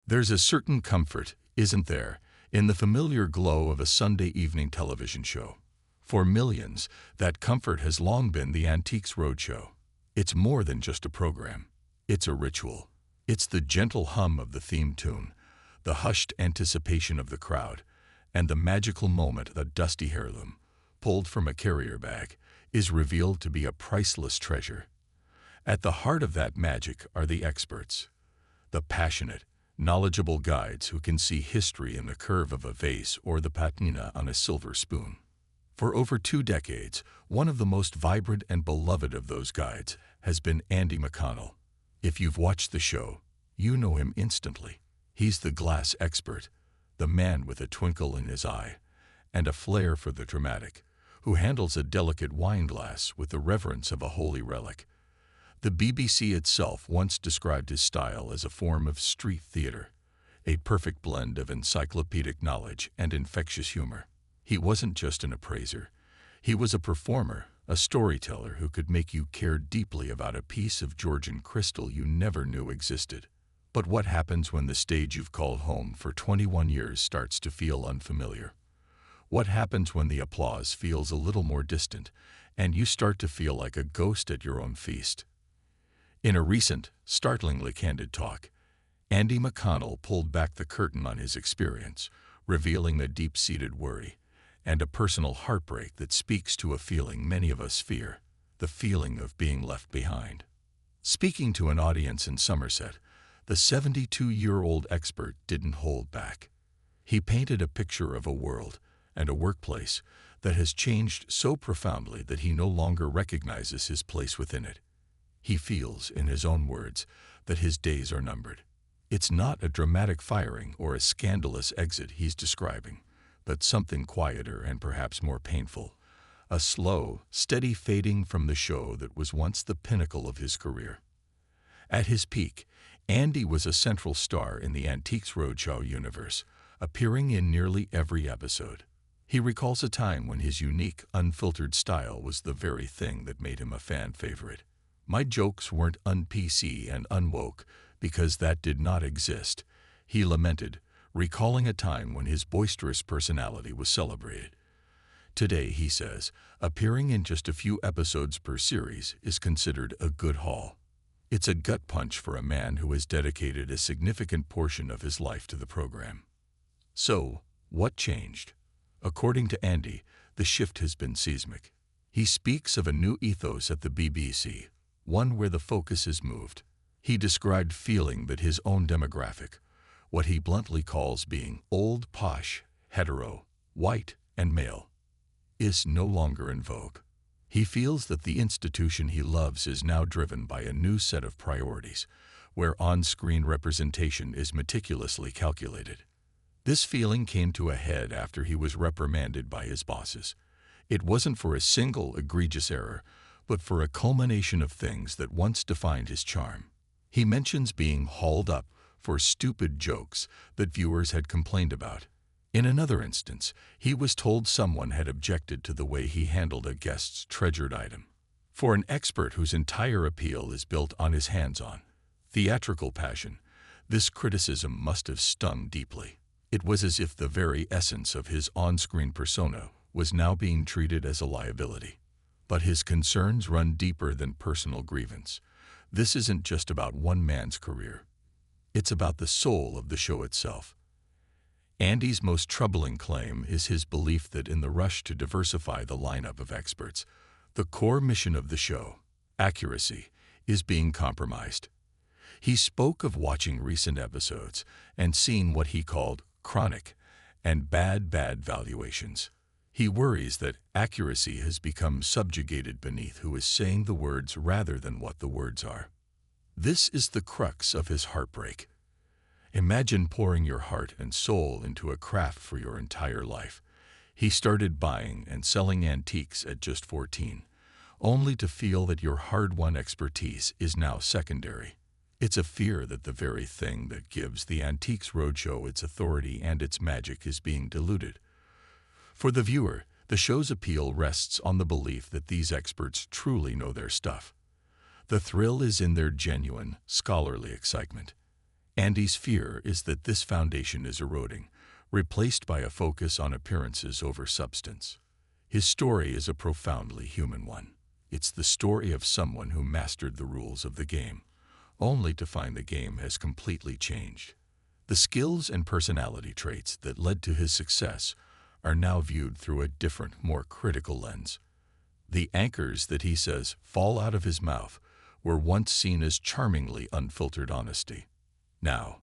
There's a certain comfort, isn't there, in the familiar glow of a Sunday evening television show. For millions, that comfort has long been the Antiques Roadshow. It's more than just a program. It's a ritual. It's the gentle hum of the theme tune, the hushed anticipation of the crowd, and the magical moment a dusty heirloom, pulled from a carrier bag, is revealed to be a priceless treasure. At the heart of that magic are the experts, the passionate, knowledgeable guides who can see history in the curve of a vase or the patina on a silver spoon. For over 2 decades, one of the most vibrant and beloved of those guides has been Andy McConnell. If you've watched the show, you know him instantly. He's the glass expert, the man with a twinkle in his eye and a flair for the dramatic, who handles a delicate wine glass with the reverence of a holy relic. The BBC itself once described his style as a form of street theater, a perfect blend of encyclopedic knowledge and infectious humor. He wasn't just an appraiser. He was a performer, a storyteller who could make you care deeply about a piece of Georgian crystal you never knew existed. But what happens when the stage you've called home for 21 years starts to feel unfamiliar? What happens when the applause feels a little more distant and you start to feel like a ghost at your own feast? In a recent, startlingly candid talk, Andy McConnell pulled back the curtain on his experience, revealing a deep-seated worry and a personal heartbreak that speaks to a feeling many of us fear, the feeling of being left behind. Speaking to an audience in Somerset, the 72-year-old expert didn't hold back. He painted a picture of a world and a workplace that has changed so profoundly that he no longer recognizes his place within it. He feels, in his own words, that his days are numbered. It's not a dramatic firing or a scandalous exit he's describing, but something quieter and perhaps more painful, a slow, steady fading from the show that was once the pinnacle of his career. At his peak, Andy was a central star in the Antiques Roadshow universe, appearing in nearly every episode. He recalls a time when his unique, unfiltered style was the very thing that made him a fan favorite. My jokes weren't un-PC and unwoke because that did not exist, he lamented, recalling a time when his boisterous personality was celebrated. Today, he says, appearing in just a few episodes per series is considered a good haul. It's a gut punch for a man who has dedicated a significant portion of his life to the program. So, what changed? According to Andy, the shift has been seismic. He speaks of a new ethos at the BBC, one where the focus is moved. He described feeling that his own demographic, what he bluntly calls being old, posh, hetero, white, and male, is no longer in vogue. He feels that the institution he loves is now driven by a new set of priorities, where on-screen representation is meticulously calculated. This feeling came to a head after he was reprimanded by his bosses. It wasn't for a single egregious error, but for a culmination of things that once defined his charm. He mentions being hauled up for stupid jokes that viewers had complained about. In another instance, he was told someone had objected to the way he handled a guest's treasured item. For an expert whose entire appeal is built on his hands-on, theatrical passion, this criticism must have stung deeply. It was as if the very essence of his on-screen persona was now being treated as a liability. But his concerns run deeper than personal grievance. This isn't just about one man's career. It's about the soul of the show itself. Andy's most troubling claim is his belief that in the rush to diversify the lineup of experts, the core mission of the show, accuracy, is being compromised. He spoke of watching recent episodes and seeing what he called chronic and bad valuations. He worries that accuracy has become subjugated beneath who is saying the words rather than what the words are. This is the crux of his heartbreak. Imagine pouring your heart and soul into a craft for your entire life. He started buying and selling antiques at just 14, only to feel that your hard-won expertise is now secondary. It's a fear that the very thing that gives the Antiques Roadshow its authority and its magic is being diluted. For the viewer, the show's appeal rests on the belief that these experts truly know their stuff. The thrill is in their genuine, scholarly excitement. Andy's fear is that this foundation is eroding, replaced by a focus on appearances over substance. His story is a profoundly human one. It's the story of someone who mastered the rules of the game, only to find the game has completely changed. The skills and personality traits that led to his success are now viewed through a different, more critical lens. The anchors that he says fall out of his mouth were once seen as charmingly unfiltered honesty. Now,